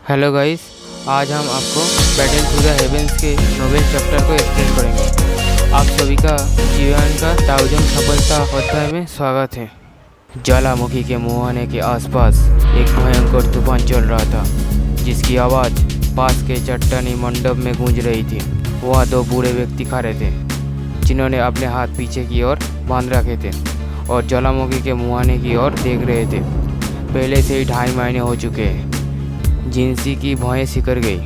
Hello guys, आज हम आपको बैटल थ्रू द हेवेंस के नोवेल चैप्टर को एक्सप्लेन करेंगे। आप सभी का जीवन का ताउजन सफलता अध्याय में स्वागत है। ज्वालामुखी के मुहाने के आसपास एक भयंकर तूफान चल रहा था, जिसकी आवाज़ पास के चट्टानी मंडप में गूंज रही थी। वहाँ दो बूढ़े व्यक्ति खड़े थे, जिन्होंने अपने हाथ पीछे की ओर बांध रखे थे और ज्वालामुखी के मुहाने की ओर देख रहे थे। पहले से ही 2.5 महीने हो चुके हैं। जिनसी की भौहें सिकुड़ गई,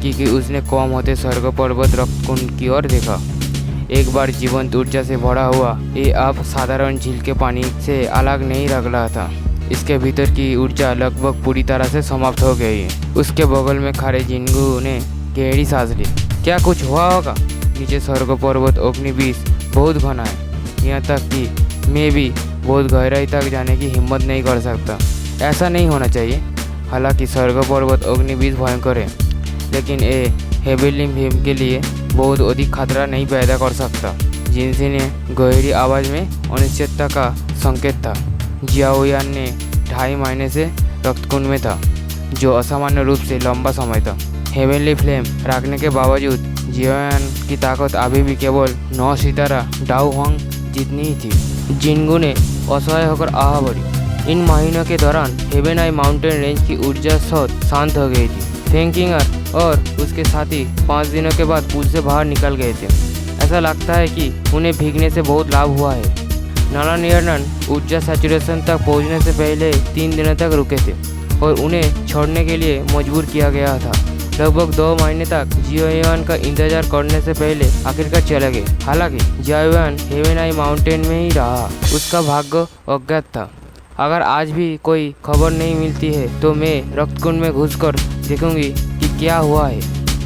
क्योंकि उसने कम होते स्वर्ग पर्वत रक्तकुंड की ओर देखा। एक बार जीवंत ऊर्जा से भरा हुआ ये अब साधारण झील के पानी से अलग नहीं लग रहा था। इसके भीतर की ऊर्जा लगभग पूरी तरह से समाप्त हो गई है। उसके बगल में खड़े जिंगू ने गहरी सांस ली। क्या कुछ हुआ होगा? नीचे स्वर्ग पर्वत अग्निविष बहुत घना है, यहाँ तक कि मैं भी बहुत गहराई तक जाने की हिम्मत नहीं कर सकता। ऐसा नहीं होना चाहिए। हालांकि स्वर्ग पर्वत अग्निविष भयंकर है, लेकिन ये हेवेलिम भीम के लिए बहुत अधिक खतरा नहीं पैदा कर सकता। जिनसी ने गहरी आवाज़ में अनिश्चितता का संकेत था। जियाओयान ने 2.5 महीने से रक्तकुंड में था, जो असामान्य रूप से लंबा समय था। हेवेनली फ्लेम रखने के बावजूद जियाओयान की ताकत अभी भी केवल 9 सितारा डाउ हंग जितनी ही थी। जिनगू ने असहाय होकर आह भरी। इन महीनों के दौरान हेवेन आई माउंटेन रेंज की ऊर्जा स्रोत शांत हो गई थी। फेंकिंगर और उसके साथी 5 दिनों के बाद पुल से बाहर निकल गए थे। ऐसा लगता है कि उन्हें भीगने से बहुत लाभ हुआ है। नालानियरन ऊर्जा सैचुरेशन तक पहुंचने से पहले 3 दिनों तक रुके थे और उन्हें छोड़ने के लिए मजबूर किया गया था। लगभग 2 महीने तक जियाओयान का इंतजार करने से पहले आखिरकार चले गए। हालांकि जियाओयान हेवेन आई माउंटेन में ही रहा। उसका भाग्य अज्ञात था। अगर आज भी कोई खबर नहीं मिलती है तो मैं रक्तकुंड में घुसकर देखूंगी कि क्या हुआ है।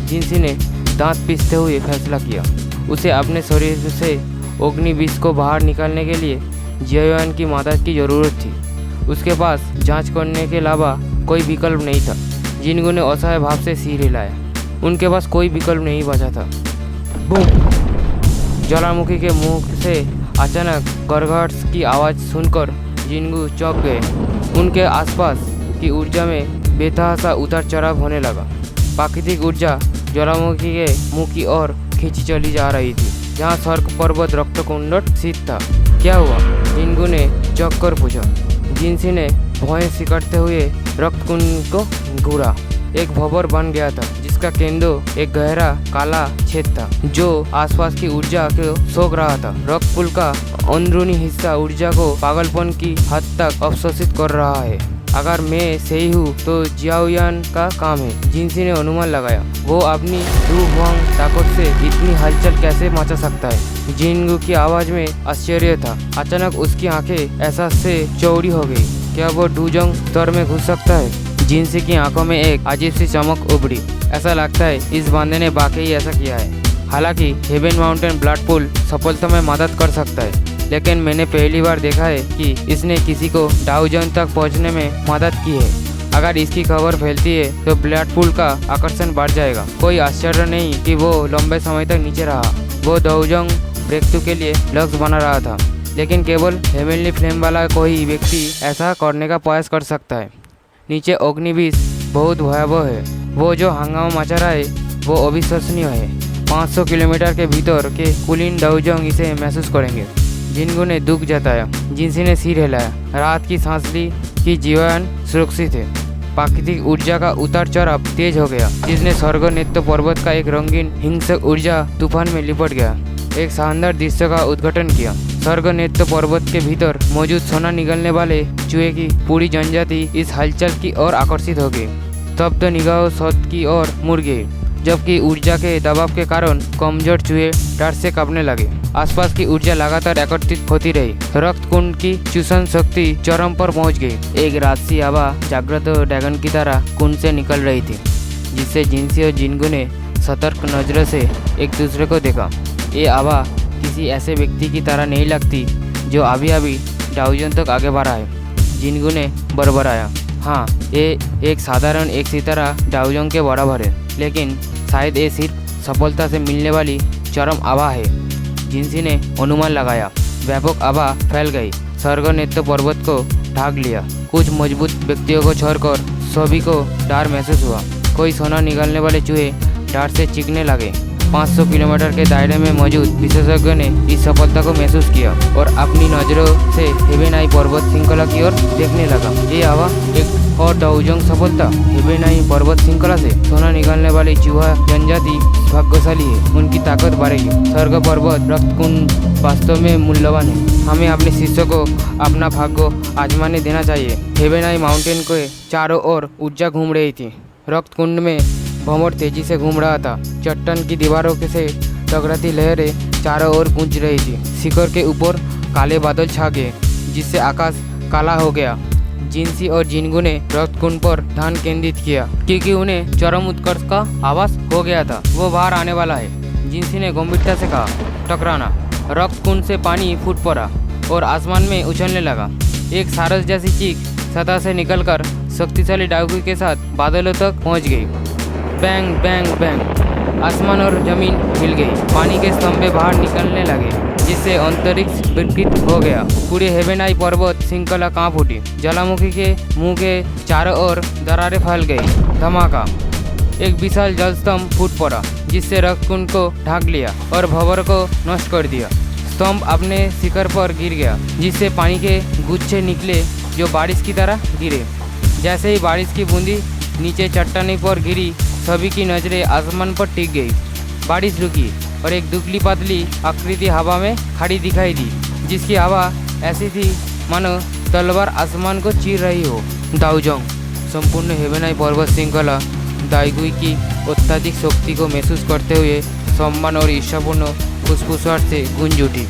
जिनसी ने दांत पीसते हुए फैसला किया। उसे अपने शरीर से अग्निविष को बाहर निकालने के लिए जियाओयान की मदद की ज़रूरत थी। उसके पास जांच करने के अलावा कोई विकल्प नहीं था। जिनगू ने असहाय भाव से सिर हिलाया। उनके पास कोई विकल्प नहीं बचा था। बूम! ज्वालामुखी के मुंह से अचानक गड़गड़ की आवाज़ सुनकर जिनगू चौंक गए। उनके आसपास की ऊर्जा में बेतहासा उतार चढ़ाव होने लगा। प्राकृतिक ऊर्जा ज्वालामुखी के मुंह की ओर खींची चली जा रही थी, जहां स्वर्ग पर्वत रक्तकुंड स्थित था। क्या हुआ? जिनगू ने चौंक कर पूछा। जिनसी ने भौहें सिकड़ते हुए रक्तकुंड को घूरा। एक भंवर बन गया था, जिसका केंद्र एक गहरा काला छेद था, जो आसपास की ऊर्जा को सोख रहा था। रक्तपुल का अंदरूनी हिस्सा ऊर्जा को पागलपन की हद तक अवशोषित कर रहा है। अगर मैं सही हूँ तो जियाओयान का काम है। जिनसी ने अनुमान लगाया। वो अपनी डूहुआंग ताकत से इतनी हलचल कैसे मचा सकता है? जिनगू की आवाज़ में आश्चर्य था। अचानक उसकी आंखें एहसास से चौड़ी हो गई। क्या वो डूजोंग स्तर में घुस सकता है? जिनसी की आंखों में एक अजीब सी चमक उभरी। ऐसा लगता है इस बंदे ने वाकई ऐसा किया है। हालांकि हेवेन माउंटेन ब्लड पूल सफलता में मदद कर सकता है, लेकिन मैंने पहली बार देखा है कि इसने किसी को डाउजन तक पहुंचने में मदद की है। अगर इसकी खबर फैलती है तो ब्लड पूल का आकर्षण बढ़ जाएगा। कोई आश्चर्य नहीं कि वो लंबे समय तक नीचे रहा। वो डाउजोंग ब्रेकथ्रू के लिए लक्ष्य बना रहा था, लेकिन केवल हेवेनली फ्लेम वाला कोई व्यक्ति ऐसा करने का प्रयास कर सकता है। नीचे अग्निविष बहुत भयावह है। वो जो हंगामा मचा रहा है वो अविश्वसनीय है। 500 किलोमीटर के भीतर के कुलीन डाउजोंग इसे महसूस करेंगे। जिनगू ने दुख जताया। जिनसी ने सिर हिलाया। रात की सांस ली कि जीवन सुरक्षित है। प्राकृतिक ऊर्जा का उतार चढ़ाव तेज हो गया, जिसने स्वर्ग नृत्य पर्वत का एक रंगीन हिंसक ऊर्जा तूफान में लिपट गया। एक शानदार दृश्य का उद्घाटन किया। स्वर्ग नृत्य पर्वत के भीतर मौजूद सोना निगलने वाले चूहे की पूरी जनजाति इस हलचल की ओर आकर्षित हो गई। तब तो निगाह स्रोत की ओर मुड़ गई, जबकि ऊर्जा के दबाव के कारण कमजोर चूहे डर से कांपने लगे। आसपास की ऊर्जा लगातार एकत्रित होती रही। रक्तकुंड की चूषण शक्ति चरम पर पहुंच गई। एक राजसी हवा जागृत ड्रैगन की तरह कुंड से निकल रही थी, जिससे जिनसी और जिनगू ने सतर्क नजरों से एक दूसरे को देखा। ये हवा किसी ऐसे व्यक्ति की तरह नहीं लगती जो अभी अभी डाउजन तक आगे बढ़ा है। जिनगू ने बरबराया। हाँ, ये एक साधारण एक सितारा डाउजोंग के बराबर है, लेकिन शायद ये सिर्फ सफलता से मिलने वाली चरम आभा है। जिनसी ने अनुमान लगाया। व्यापक आभा फैल गई। स्वर्ग नृत्य पर्वत को ढाक लिया। कुछ मजबूत व्यक्तियों को छोड़कर सभी को डर महसूस हुआ। कोई सोना निकालने वाले चूहे डर से चीखने लगे। 500 किलोमीटर के दायरे में मौजूद विशेषज्ञ ने इस सफलता को महसूस किया और अपनी नज़रों से हेबेनाई पर्वत श्रृंखला की ओर देखने लगा। ये हवा एक और डाउजोंग सफलता। हेबेनाई पर्वत श्रृंखला से सोना निकालने वाली चूहा जनजाति भाग्यशाली है। उनकी ताकत बढ़ेगी। स्वर्ग पर्वत रक्तकुंड वास्तव में मूल्यवान है। हमें अपने शिष्यों को अपना भाग्य आजमाने देना चाहिए। हेबेनाई माउंटेन के चारों ओर ऊर्जा घूम रही थी। रक्तकुंड में भंवर तेजी से घूम रहा था। चट्टान की दीवारों से टकराती लहरें चारों ओर गूंज रही थी। शिखर के ऊपर काले बादल छा गए जिससे आकाश काला हो गया। जिनसी और जिनगू ने रक्तकुंड पर ध्यान केंद्रित किया क्योंकि उन्हें चरम उत्कर्ष का आभास हो गया था। वो बाहर आने वाला है। जिनसी ने गंभीरता से कहा, टकराना। रक्तकुंड से पानी फूट पड़ा और आसमान में उछलने लगा। एक सारस जैसी चीख सतह से निकलकर शक्तिशाली डाउकी के साथ बादलों तक पहुंच गई। बैंग बैंग बैंग, आसमान और जमीन हिल गई। पानी के स्तंभे बाहर निकलने लगे जिससे अंतरिक्ष विकृत हो गया। पूरे हेबेनाई पर्वत श्रृंखला कांप उठी। ज्वालामुखी के मुंह के चारों ओर दरारें फैल गई। धमाका, एक विशाल जलस्तंभ फूट पड़ा जिससे रक्तकुंड को ढक लिया और भंवर को नष्ट कर दिया। स्तंभ अपने शिखर पर गिर गया जिससे पानी के गुच्छे निकले जो बारिश की तरह गिरे। जैसे ही बारिश की बूंदी नीचे चट्टानी पर गिरी, सभी की नजरें आसमान पर टिक गई। बारिश रुकी और एक दुबली पतली आकृति हवा में खड़ी दिखाई दी जिसकी हवा ऐसी थी मानो तलवार आसमान को चीर रही हो। डाउजोंग संपूर्ण हेबेनाई पर्वत श्रृंखला दाइगुई की अत्यधिक शक्ति को महसूस करते हुए सम्मान और ईर्ष्यापूर्ण फुसफुसाहट से गूंज उठी।